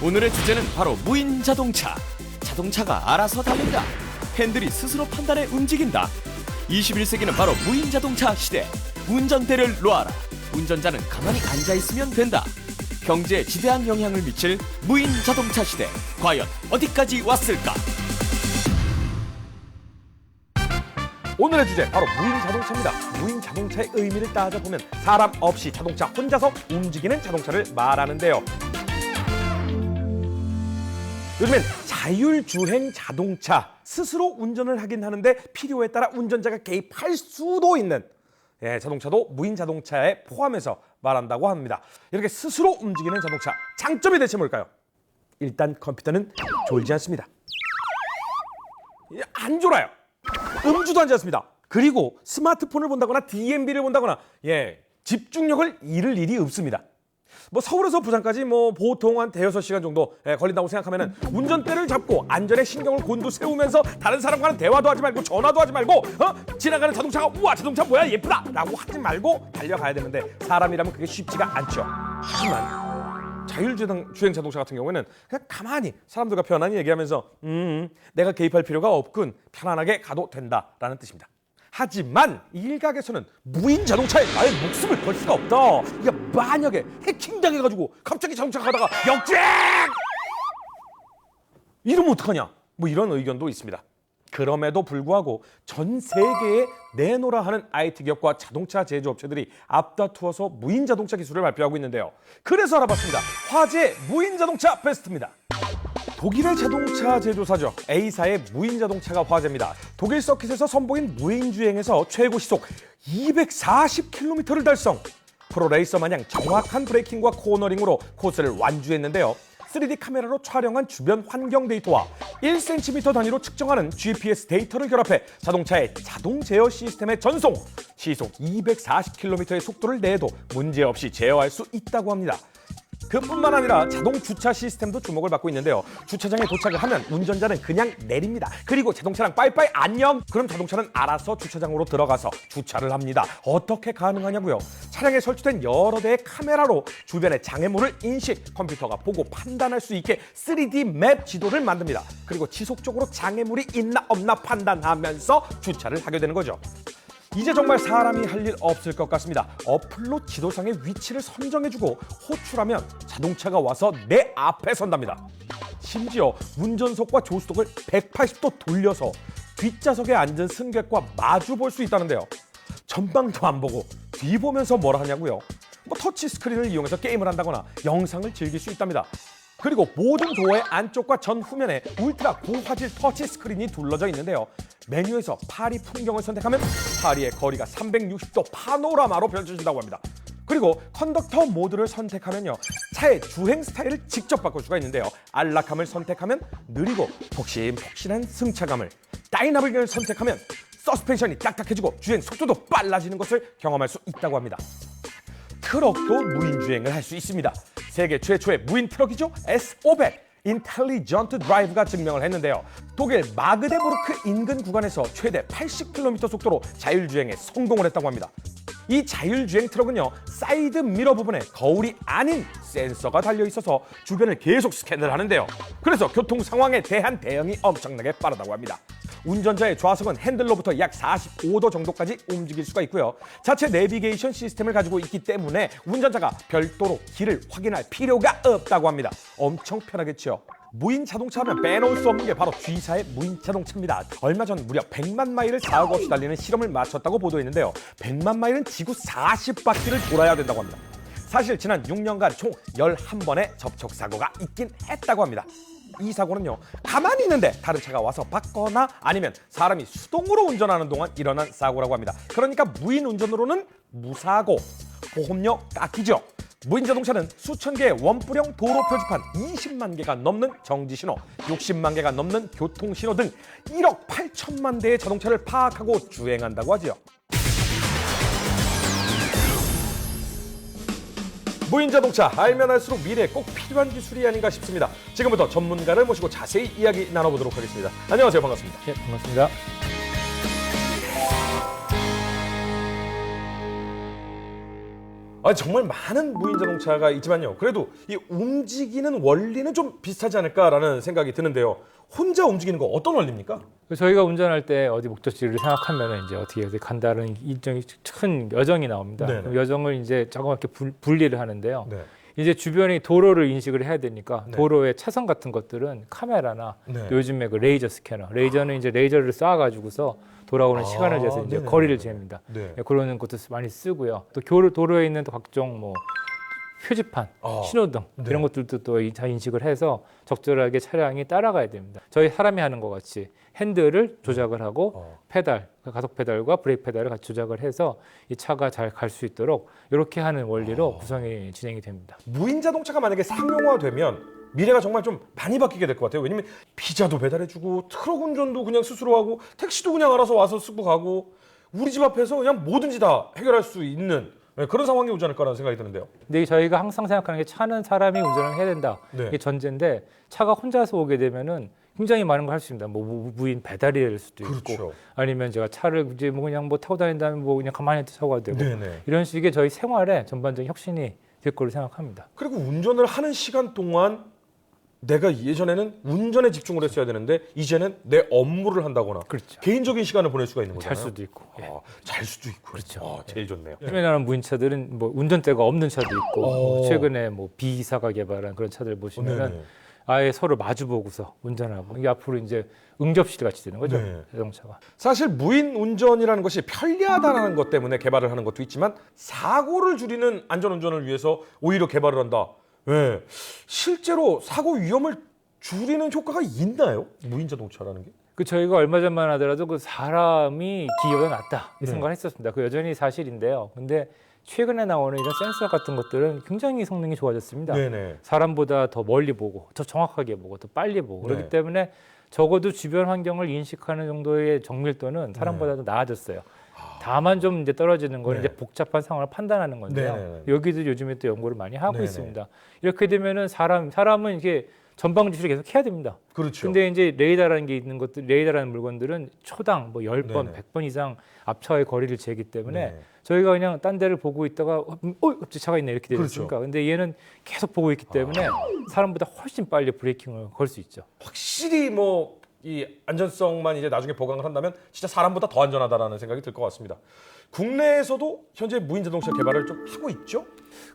오늘의 주제는 바로 무인 자동차. 자동차가 알아서 달린다. 핸들이 스스로 판단해 움직인다. 21세기는 바로 무인 자동차 시대. 운전대를 놓아라. 운전자는 가만히 앉아있으면 된다. 경제에 지대한 영향을 미칠 무인 자동차 시대. 과연 어디까지 왔을까? 오늘의 주제 바로 무인 자동차입니다. 무인 자동차의 의미를 따져보면 사람 없이 자동차 혼자서 움직이는 자동차를 말하는데요. 요즘엔 자율주행 자동차, 스스로 운전을 하긴 하는데 필요에 따라 운전자가 개입할 수도 있는 자동차도 무인 자동차에 포함해서 말한다고 합니다. 이렇게 스스로 움직이는 자동차, 장점이 대체 뭘까요? 일단 컴퓨터는 졸지 않습니다. 안 졸아요. 음주도 하지 않습니다. 그리고 스마트폰을 본다거나 DMB를 본다거나 집중력을 잃을 일이 없습니다. 서울에서 부산까지 보통 한 대여섯 시간 정도 걸린다고 생각하면 운전대를 잡고 안전에 신경을 곤두세우면서 다른 사람과는 대화도 하지 말고 전화도 하지 말고 지나가는 자동차가 우와 자동차 뭐야 예쁘다 라고 하지 말고 달려가야 되는데 사람이라면 그게 쉽지가 않죠. 하지만 자율주행 자동차 같은 경우에는 그냥 가만히 사람들과 편안히 얘기하면서 내가 개입할 필요가 없군, 편안하게 가도 된다라는 뜻입니다. 하지만 일각에서는 무인 자동차에 나의 목숨을 걸 수가 없다. 이게 만약에 해킹당해가지고 갑자기 자동차가 가다가 역주행! 이러면 어떡하냐? 이런 의견도 있습니다. 그럼에도 불구하고 전 세계에 내놓으라 하는 IT 기업과 자동차 제조업체들이 앞다투어서 무인 자동차 기술을 발표하고 있는데요. 그래서 알아봤습니다. 화제 무인 자동차 베스트입니다. 독일의 자동차 제조사죠. A사의 무인 자동차가 화제입니다. 독일 서킷에서 선보인 무인 주행에서 최고 시속 240km를 달성. 프로 레이서 마냥 정확한 브레이킹과 코너링으로 코스를 완주했는데요. 3D 카메라로 촬영한 주변 환경 데이터와 1cm 단위로 측정하는 GPS 데이터를 결합해 자동차의 자동 제어 시스템에 전송. 시속 240km의 속도를 내도 문제없이 제어할 수 있다고 합니다. 그뿐만 아니라 자동 주차 시스템도 주목을 받고 있는데요. 주차장에 도착을 하면 운전자는 그냥 내립니다. 그리고 자동차랑 빠이빠이 안녕! 그럼 자동차는 알아서 주차장으로 들어가서 주차를 합니다. 어떻게 가능하냐고요? 차량에 설치된 여러 대의 카메라로 주변의 장애물을 인식, 컴퓨터가 보고 판단할 수 있게 3D 맵 지도를 만듭니다. 그리고 지속적으로 장애물이 있나 없나 판단하면서 주차를 하게 되는 거죠. 이제 정말 사람이 할 일 없을 것 같습니다. 어플로 지도상의 위치를 선정해주고 호출하면 자동차가 와서 내 앞에 선답니다. 심지어 운전석과 조수석을 180도 돌려서 뒷좌석에 앉은 승객과 마주 볼 수 있다는데요. 전방도 안 보고 뒤 보면서 뭘 하냐고요? 터치 스크린을 이용해서 게임을 한다거나 영상을 즐길 수 있답니다. 그리고 모든 도어의 안쪽과 전후면에 울트라 고화질 터치 스크린이 둘러져 있는데요. 메뉴에서 파리 풍경을 선택하면 파리의 거리가 360도 파노라마로 펼쳐진다고 합니다. 그리고 컨덕터 모드를 선택하면요. 차의 주행 스타일을 직접 바꿀 수가 있는데요. 안락함을 선택하면 느리고 폭신폭신한 승차감을, 다이나믹을 선택하면 서스펜션이 딱딱해지고 주행 속도도 빨라지는 것을 경험할 수 있다고 합니다. 트럭도 무인주행을 할 수 있습니다. 세계 최초의 무인 트럭이죠. S500 인텔리전트 드라이브가 증명을 했는데요. 독일 마그데부르크 인근 구간에서 최대 80km 속도로 자율주행에 성공을 했다고 합니다. 이 자율주행 트럭은요, 사이드 미러 부분에 거울이 아닌 센서가 달려있어서 주변을 계속 스캔을 하는데요. 그래서 교통 상황에 대한 대응이 엄청나게 빠르다고 합니다. 운전자의 좌석은 핸들로부터 약 45도 정도까지 움직일 수가 있고요. 자체 내비게이션 시스템을 가지고 있기 때문에 운전자가 별도로 길을 확인할 필요가 없다고 합니다. 엄청 편하겠죠. 무인 자동차 하면 빼놓을 수 없는 게 바로 G사의 무인 자동차입니다. 얼마 전 무려 100만 마일을 사고 없이 달리는 실험을 마쳤다고 보도했는데요. 100만 마일은 지구 40바퀴를 돌아야 된다고 합니다. 사실 지난 6년간 총 11번의 접촉사고가 있긴 했다고 합니다. 이 사고는요, 가만히 있는데 다른 차가 와서 받거나 아니면 사람이 수동으로 운전하는 동안 일어난 사고라고 합니다. 그러니까 무인 운전으로는 무사고, 보험료 깎이죠. 무인 자동차는 수천 개의 원뿔형 도로 표지판, 20만 개가 넘는 정지신호, 60만 개가 넘는 교통신호 등 1억 8천만 대의 자동차를 파악하고 주행한다고 하지요. 무인 자동차, 알면 알수록 미래에 꼭 필요한 기술이 아닌가 싶습니다. 지금부터 전문가를 모시고 자세히 이야기 나눠보도록 하겠습니다. 안녕하세요. 반갑습니다. 네, 반갑습니다. 정말 많은 무인 자동차가 있지만요. 그래도 이 움직이는 원리는 좀 비슷하지 않을까라는 생각이 드는데요. 혼자 움직이는 거 어떤 원리입니까? 저희가 운전할 때 어디 목적지를 생각하면 이제 어떻게 간다는 일정이 큰 여정이 나옵니다. 네네. 그럼 여정을 이제 조그맣게 분리를 하는데요. 네. 이제 주변의 도로를 인식을 해야 되니까 네. 도로의 차선 같은 것들은 카메라나 네. 요즘에 그 레이저 스캐너, 레이저는 이제 레이저를 쏴가지고서 돌아오는 시간을 재서 이제 네네. 거리를 잽니다. 네. 그러는 것도 많이 쓰고요. 또 도로에 있는 또 각종 뭐 표지판, 신호등 네. 이런 것들도 또 다 인식을 해서 적절하게 차량이 따라가야 됩니다. 저희 사람이 하는 것 같이 핸들을 조작을 하고 페달, 가속 페달과 브레이크 페달을 같이 조작을 해서 이 차가 잘 갈 수 있도록 이렇게 하는 원리로 구성이 진행이 됩니다. 무인 자동차가 만약에 상용화되면 미래가 정말 좀 많이 바뀌게 될 것 같아요. 왜냐면 피자도 배달해주고 트럭 운전도 그냥 스스로 하고 택시도 그냥 알아서 와서 쓰고 가고 우리 집 앞에서 그냥 뭐든지 다 해결할 수 있는 그런 상황이 오지 않을까라는 생각이 드는데요. 근데 저희가 항상 생각하는 게 차는 사람이 운전을 해야 된다. 네. 이게 전제인데 차가 혼자서 오게 되면은 굉장히 많은 걸 할 수 있습니다. 뭐 무인 배달이 될 수도 있고, 그렇죠. 아니면 제가 차를 이제 뭐 그냥 뭐 타고 다닌다면 뭐 그냥 가만히 타고 가도 되고, 네네. 이런 식의 저희 생활에 전반적인 혁신이 될 거로 생각합니다. 그리고 운전을 하는 시간 동안 내가 예전에는 운전에 집중을 했어야 되는데 이제는 내 업무를 한다거나 그렇죠. 개인적인 시간을 보낼 수가 있는 거잖아요. 잘 수도 있고. 예. 잘 수도 있고. 그렇죠. 제일 좋네요. 요즘에 나오는 무인차들은 뭐 운전대가 없는 차도 있고, 뭐 최근에 뭐 비사가 개발한 그런 차들 보시면은 네네. 아예 서로 마주 보고서 운전하고 이게 앞으로 이제 응접실 같이 되는 거죠. 네. 자동차가. 사실 무인 운전이라는 것이 편리하다는 것 때문에 개발을 하는 것도 있지만 사고를 줄이는 안전 운전을 위해서 오히려 개발을 한다. 왜? 실제로 사고 위험을 줄이는 효과가 있나요? 무인 자동차라는 게? 그 저희가 얼마 전만 하더라도 그 사람이 기어가 낫다 이 네. 생각을 했었습니다. 그 여전히 사실인데요. 근데 최근에 나오는 이런 센서 같은 것들은 굉장히 성능이 좋아졌습니다. 네네. 사람보다 더 멀리 보고, 더 정확하게 보고, 더 빨리 보고 네. 그렇기 때문에 적어도 주변 환경을 인식하는 정도의 정밀도는 사람보다 더 나아졌어요. 다만 좀 이제 떨어지는 건 네. 이제 복잡한 상황을 판단하는 건데요. 네. 여기도 요즘에 또 연구를 많이 하고 네네. 있습니다. 이렇게 되면은 사람은 이게 전방 주시를 계속 해야 됩니다. 그렇죠. 근데 이제 레이더라는 게 있는 것들, 레이더라는 물건들은 초당 뭐 10번, 네네. 100번 이상 앞차의 거리를 재기 때문에 네. 저희가 그냥 딴 데를 보고 있다가 갑자기 차가 있네 이렇게 되지 그렇죠. 않습니까? 근데 얘는 계속 보고 있기 때문에 사람보다 훨씬 빨리 브레이킹을 걸 수 있죠. 확실히 뭐 이 안전성만 이제 나중에 보강을 한다면 진짜 사람보다 더 안전하다라는 생각이 들 것 같습니다. 국내에서도 현재 무인 자동차 개발을 좀 하고 있죠?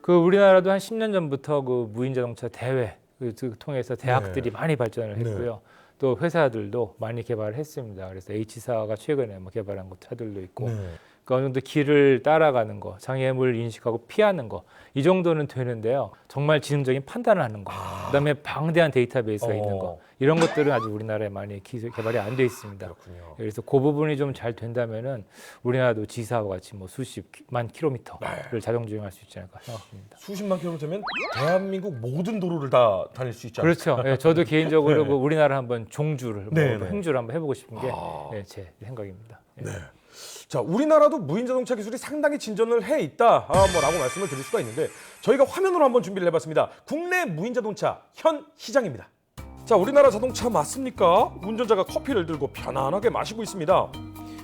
그 우리나라도 한 10년 전부터 그 무인 자동차 대회 그 통해서 대학들이 네. 많이 발전을 했고요. 또 회사들도 많이 개발을 했습니다. 그래서 H사가 최근에 뭐 개발한 차들도 있고 네. 그 어느 정도 길을 따라가는 거, 장애물을 인식하고 피하는 거, 이 정도는 되는데요. 정말 지능적인 판단을 하는 거, 그다음에 방대한 데이터베이스가 있는 거, 이런 것들은 아직 우리나라에 많이 기술 개발이 안 돼 있습니다. 그렇군요. 그래서 그 부분이 좀 잘 된다면은 우리나라도 지사와 같이 뭐 수십만 킬로미터를 자동 주행할 수 있지 않을까 생각합니다. 수십만 킬로미터면 대한민국 모든 도로를 다 다닐 수 있지 않을까? 그렇죠. 예, 저도 개인적으로 네. 그 우리나라 한번 종주를, 네, 뭐 네. 행주를 한번 해보고 싶은 게 제 생각입니다. 예. 네. 자, 우리나라도 무인 자동차 기술이 상당히 진전을 해 있다, 뭐라고 말씀을 드릴 수가 있는데 저희가 화면으로 한번 준비를 해봤습니다. 국내 무인 자동차 현 시장입니다. 자, 우리나라 자동차 맞습니까? 운전자가 커피를 들고 편안하게 마시고 있습니다.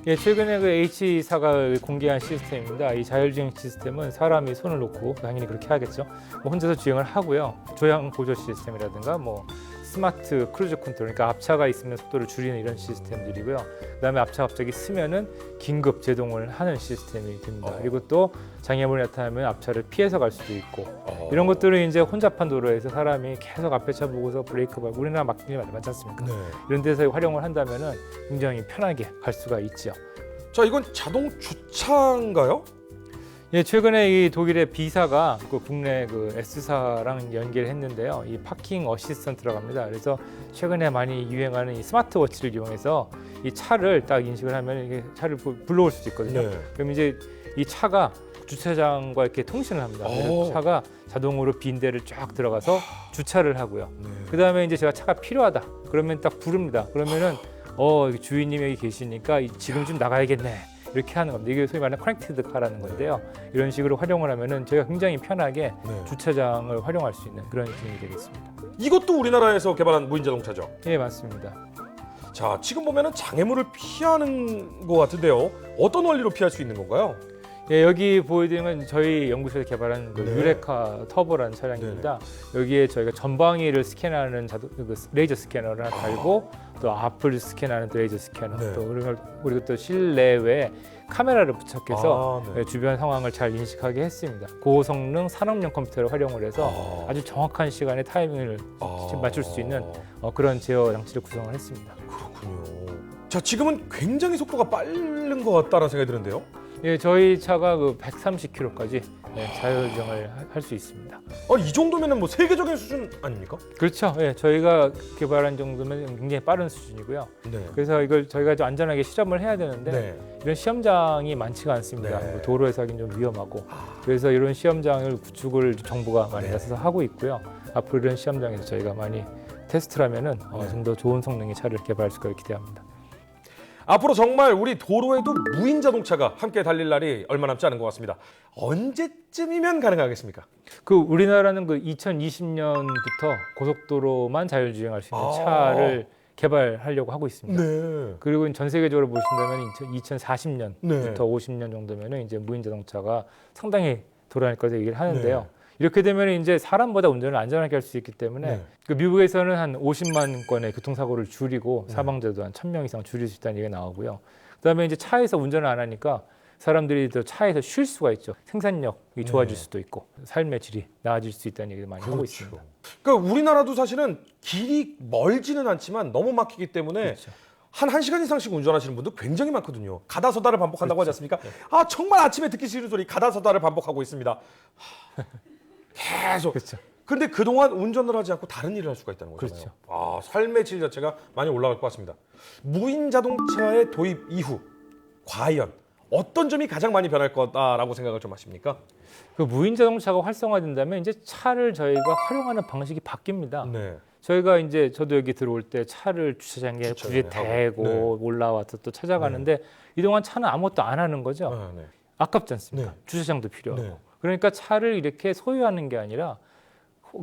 예, 최근에 그 H사가 공개한 시스템입니다. 이 자율주행 시스템은 사람이 손을 놓고 당연히 그렇게 하겠죠. 뭐 혼자서 주행을 하고요. 조향 보조 시스템이라든가 뭐 스마트 크루즈 컨트롤, 그러니까 앞차가 있으면 속도를 줄이는 이런 시스템들이고요. 그다음에 앞차가 갑자기 쓰면은 긴급 제동을 하는 시스템이 됩니다. 그리고 또 장애물이 나타나면 앞차를 피해서 갈 수도 있고 이런 것들은 이제 혼잡한 도로에서 사람이 계속 앞에 차 보고서 브레이크 밟고 우리나라 막히지 많지 않습니까? 네. 이런 데서 활용을 한다면은 굉장히 편하게 갈 수가 있죠. 자, 이건 자동 주차인가요? 예, 최근에 이 독일의 B사가 그 국내 그 S사랑 연계했는데요. 이 파킹 어시스턴트라고 합니다. 그래서 최근에 많이 유행하는 이 스마트워치를 이용해서 이 차를 딱 인식을 하면 이게 차를 불러올 수 있거든요. 네. 그럼 이제 이 차가 주차장과 이렇게 통신을 합니다. 그래서 차가 자동으로 빈대를 쫙 들어가서 주차를 하고요. 그 다음에 이제 제가 차가 필요하다. 그러면 딱 부릅니다. 그러면은 주인님이 여기 계시니까 지금 좀 나가야겠네. 이렇게 하는 겁니다. 이게 소위 말하는 커넥티드 카라는 건데요. 이런 식으로 활용을 하면은 저희가 굉장히 편하게 주차장을 활용할 수 있는 그런 기능이 되겠습니다. 이것도 우리나라에서 개발한 무인 자동차죠? 예, 맞습니다. 자, 지금 보면은 장애물을 피하는 것 같은데요. 어떤 원리로 피할 수 있는 건가요? 예, 여기 보여드리는 건 저희 연구소에서 개발한 그 네. 유레카 터보라는 차량입니다. 여기에 저희가 전방위를 스캔하는 레이저 스캐너를 하나 달고 또 앞을 스캔하는 또 레이저 스캐너 네. 또 그리고 또 실내외에 카메라를 부착해서 아, 네. 예, 주변 상황을 잘 인식하게 했습니다. 고성능 산업용 컴퓨터를 활용을 해서 아주 정확한 시간에 타이밍을 맞출 수 있는 그런 제어 장치를 구성을 했습니다. 그렇군요. 자, 지금은 굉장히 속도가 빠른 것 같다는 생각이 드는데요. 예, 저희 차가 그 130km까지 자율주행을 할 수 있습니다. 이 정도면은 뭐 세계적인 수준 아닙니까? 그렇죠. 예, 저희가 개발한 정도면 굉장히 빠른 수준이고요. 네. 그래서 이걸 저희가 좀 안전하게 실험을 해야 되는데 네. 이런 시험장이 많지가 않습니다. 네. 뭐 도로에서 하긴 좀 위험하고 그래서 이런 시험장을 구축을 정부가 많이 네. 나서서 하고 있고요. 앞으로 이런 시험장에서 저희가 많이 테스트를 하면은 좀 더 좋은 성능의 차를 개발할 수 있을 기대합니다. 앞으로 정말 우리 도로에도 무인 자동차가 함께 달릴 날이 얼마 남지 않은 것 같습니다. 언제쯤이면 가능하겠습니까? 그 우리나라는 그 2020년부터 고속도로만 자율주행할 수 있는 차를 개발하려고 하고 있습니다. 네. 그리고 전 세계적으로 보신다면 2040년부터 네. 50년 정도면은 이제 무인 자동차가 상당히 돌아다닐 것을 얘기를 하는데요. 네. 이렇게 되면 이제 사람보다 운전을 안전하게 할 수 있기 때문에 네. 그 미국에서는 한 50만 건의 교통사고를 줄이고 네. 사망자도 한 1,000명 이상 줄일 수 있다는 얘기가 나오고요. 그다음에 이제 차에서 운전을 안 하니까 사람들이 또 차에서 쉴 수가 있죠. 생산력이 좋아질 네. 수도 있고 삶의 질이 나아질 수 있다는 얘기를 많이 하고 있습니다. 그러니까 우리나라도 사실은 길이 멀지는 않지만 너무 막히기 때문에 그렇죠. 한 1시간 이상씩 운전하시는 분들 굉장히 많거든요. 가다서다를 반복한다고 하지 않습니까? 네. 정말 아침에 듣기 싫은 소리 가다서다를 반복하고 있습니다. 계속. 그렇죠. 근데 그동안 운전을 하지 않고 다른 일을 할 수가 있다는 거잖아요. 그렇죠. 삶의 질 자체가 많이 올라갈 것 같습니다. 무인 자동차의 도입 이후 과연 어떤 점이 가장 많이 변할 거다라고 생각을 좀 하십니까? 그 무인 자동차가 활성화된다면 이제 차를 저희가 활용하는 방식이 바뀝니다. 네. 저희가 이제 저도 여기 들어올 때 차를 주차장에 굳이 주차하고. 대고 네. 올라와서 또 찾아가는데 이동안 차는 아무것도 안 하는 거죠. 네. 아깝지 않습니까? 네. 주차장도 필요하고. 네. 그러니까 차를 이렇게 소유하는 게 아니라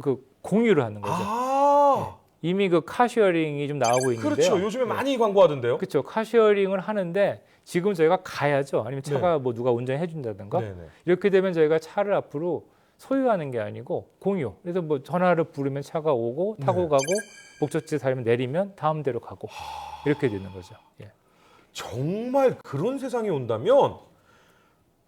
그 공유를 하는 거죠. 이미 그 카쉐어링이 좀 나오고 있는데요. 그렇죠. 요즘에 많이 광고하던데요. 그렇죠. 카쉐어링을 하는데 지금 저희가 가야죠. 아니면 차가 뭐 누가 운전해 준다든가. 네, 네. 이렇게 되면 저희가 차를 앞으로 소유하는 게 아니고 공유. 그래서 뭐 전화를 부르면 차가 오고 타고 네. 가고 목적지에 닿으면 내리면 다음 데로 가고 이렇게 되는 거죠. 예. 정말 그런 세상이 온다면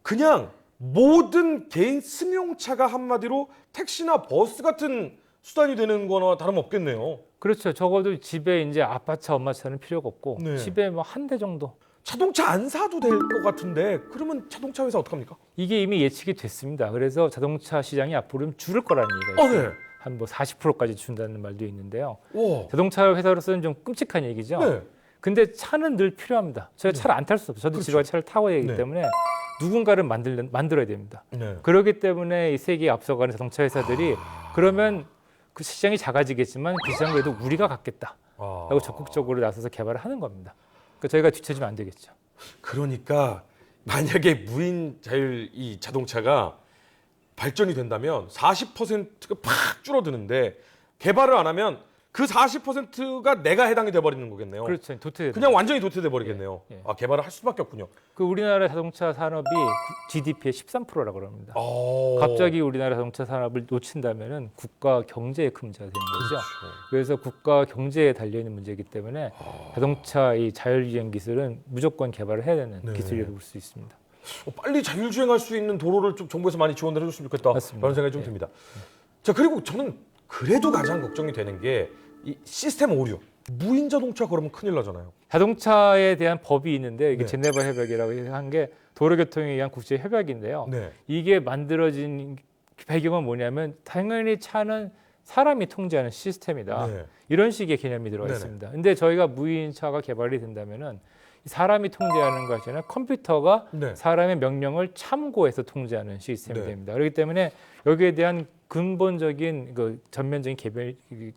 그냥 모든 개인 승용차가 한마디로 택시나 버스 같은 수단이 되는 거나 다름없겠네요. 그렇죠. 적어도 집에 이제 아빠 차, 엄마 차는 필요가 없고 네. 집에 뭐 한 대 정도. 자동차 안 사도 될 것 같은데 그러면 자동차 회사 어떡합니까? 이게 이미 예측이 됐습니다. 그래서 자동차 시장이 앞으로 줄을 거라는 얘기가 있어요. 네. 한 뭐 40%까지 준다는 말도 있는데요. 와. 자동차 회사로서는 좀 끔찍한 얘기죠. 네. 근데 차는 늘 필요합니다. 제가 차를 안 탈 수 없어요. 저도 그렇죠. 집에 차를 타고 해야 하기 네. 때문에 누군가를 만들어야 됩니다. 네. 그렇기 때문에 이 세계에 앞서가는 자동차 회사들이 그러면 그 시장이 작아지겠지만 그 시장 그래도 우리가 갖겠다 라고 적극적으로 나서서 개발을 하는 겁니다. 그러니까 저희가 뒤처지면 안 되겠죠. 그러니까 만약에 무인 자율 이 자동차가 발전이 된다면 40%가 팍 줄어드는데 개발을 안 하면 그 40%가 내가 해당이 돼버리는 거겠네요. 그렇죠. 도태돼. 그냥 완전히 도태돼 버리겠네요. 예, 예. 개발을 할 수밖에 없군요. 그 우리나라 자동차 산업이 GDP의 13%라고 합니다. 어. 갑자기 우리나라 자동차 산업을 놓친다면은 국가 경제에 큰 문제가 되는 거죠. 그렇죠. 그래서 국가 경제에 달려 있는 문제이기 때문에 자동차 이 자율주행 기술은 무조건 개발을 해야 되는 네. 기술이라고 볼 수 있습니다. 빨리 자율주행할 수 있는 도로를 좀 정부에서 많이 지원을 해줬으면 좋겠다. 맞습니다. 라는 생각이 좀 예. 듭니다. 자, 그리고 저는 그래도 가장 걱정이 되는 게 이 시스템 오류. 무인 자동차 그러면 큰일 나잖아요. 자동차에 대한 법이 있는데 이게 네. 제네바 협약이라고 한 게 도로교통에 의한 국제 협약인데요. 네. 이게 만들어진 배경은 뭐냐면 당연히 차는 사람이 통제하는 시스템이다. 네. 이런 식의 개념이 들어가 네네. 있습니다. 근데 저희가 무인차가 개발이 된다면은 사람이 통제하는 것이 아니라 컴퓨터가 네. 사람의 명령을 참고해서 통제하는 시스템이 네. 됩니다. 그렇기 때문에 여기에 대한 근본적인 그 전면적인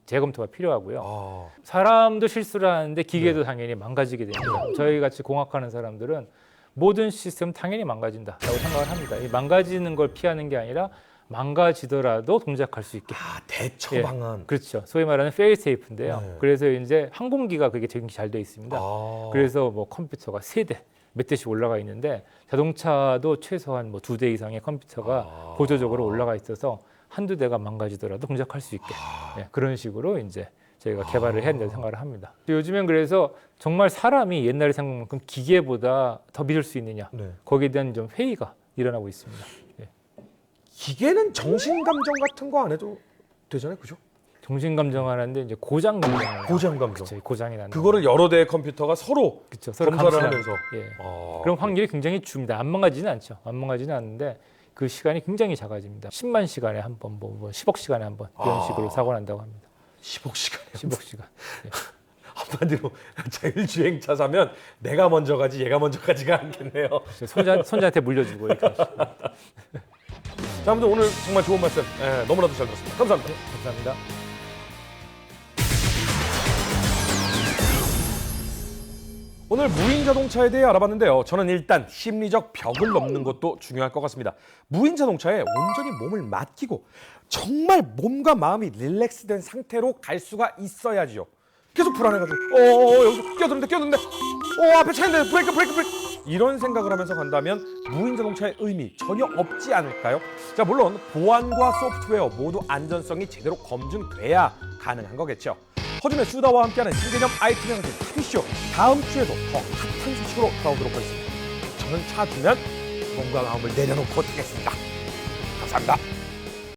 재검토가 필요하고요. 아. 사람도 실수를 하는데 기계도 네. 당연히 망가지게 됩니다. 저희 같이 공학하는 사람들은 모든 시스템 당연히 망가진다라고 생각을 합니다. 이 망가지는 걸 피하는 게 아니라 망가지더라도 동작할 수 있게. 대처 예. 방안. 그렇죠. 소위 말하는 페일 세이프인데요. 네. 그래서 이제 항공기가 그게 되게 잘 돼 있습니다. 아. 그래서 뭐 컴퓨터가 3대, 몇 대씩 올라가 있는데 자동차도 최소한 뭐 2대 이상의 컴퓨터가 보조적으로 올라가 있어서 한두 대가 망가지더라도 동작할 수 있게 그런 식으로 이제 저희가 개발을 해야 된다고 생각을 합니다. 요즘엔 그래서 정말 사람이 옛날에 생각만큼 기계보다 더 믿을 수 있느냐 네. 거기에 대한 좀 회의가 일어나고 있습니다. 기계는 정신 감정 같은 거 안 해도 되잖아요, 그죠? 정신 감정하는데 이제 고장 고장 감정. 그쵸, 고장이 나는 그거를 여러 대의 컴퓨터가 서로 그쵸, 서로 검사를 감시하는. 하면서. 예. 아. 그럼 확률이 굉장히 줍니다. 안 망가지는 않죠. 안 망가지는 않는데 그 시간이 굉장히 작아집니다. 10만 시간에 한 번, 뭐 10억 시간에 한 번 이런 식으로 사고 난다고 합니다. 10억 시간. 10억 시간. 예. 한마디로 자율주행차 사면 내가 먼저 가지 얘가 먼저 가지가 않겠네요. 손자한테 물려주고 이렇게. 자, 아무튼 오늘 정말 좋은 말씀 너무나도 잘 들었습니다. 감사합니다. 감사합니다. 오늘 무인 자동차에 대해 알아봤는데요. 저는 일단 심리적 벽을 넘는 것도 중요할 것 같습니다. 무인 자동차에 온전히 몸을 맡기고 정말 몸과 마음이 릴렉스된 상태로 갈 수가 있어야지요. 계속 불안해가지고 여기서 끼어드는데 앞에 차 있는데 브레이크 이런 생각을 하면서 간다면 무인 자동차의 의미 전혀 없지 않을까요? 자, 물론 보안과 소프트웨어 모두 안전성이 제대로 검증돼야 가능한 거겠죠. 허준의 수다와 함께하는 신개념 IT 명제 TV쇼 다음 주에도 더 핫한 소식으로 돌아오도록 하겠습니다. 저는 차 두면 몸과 마음을 내려놓고 타겠습니다. 감사합니다.